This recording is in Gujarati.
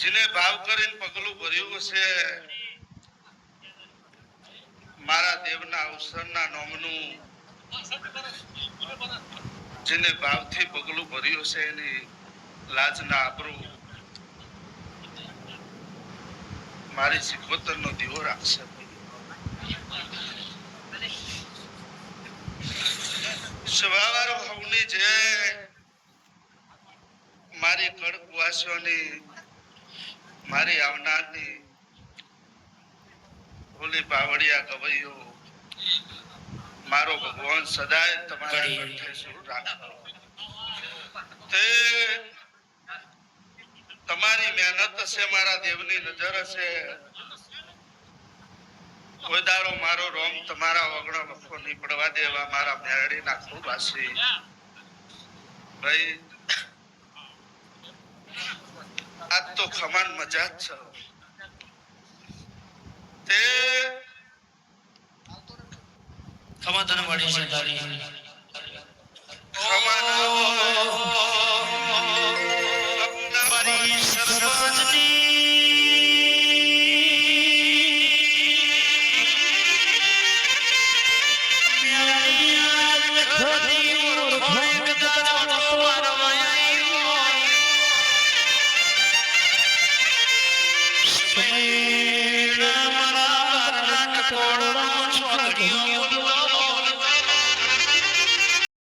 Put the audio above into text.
જેને ભાવ કરીને પગલું ભર્યું છે મારા દેવના અવસરના નોમનું જેને ભાવથી પગલું ભર્યું છે એની લાજના આબરૂ મારી સિકોતરનો દીવો રાખશે. સવાવાર હવની જે મારી કડકવાસીઓની મારી આવનારની હોલી બાવળિયા ગવૈયો મારો ભગવાન સદાય તમારા કંઠે સુર રાખો. તે તમારી મહેનત છે મારા દેવની નજર છે. કોઈ દાડો મારો રોમ તમારા વગણો વખો નહીં પડવા દેવા મારા મેરડી ના ખૂબ આશી ભાઈ. આજ તો ખમાન મજા જ છે. તે ખમા તને મળી છે તારી ખમાન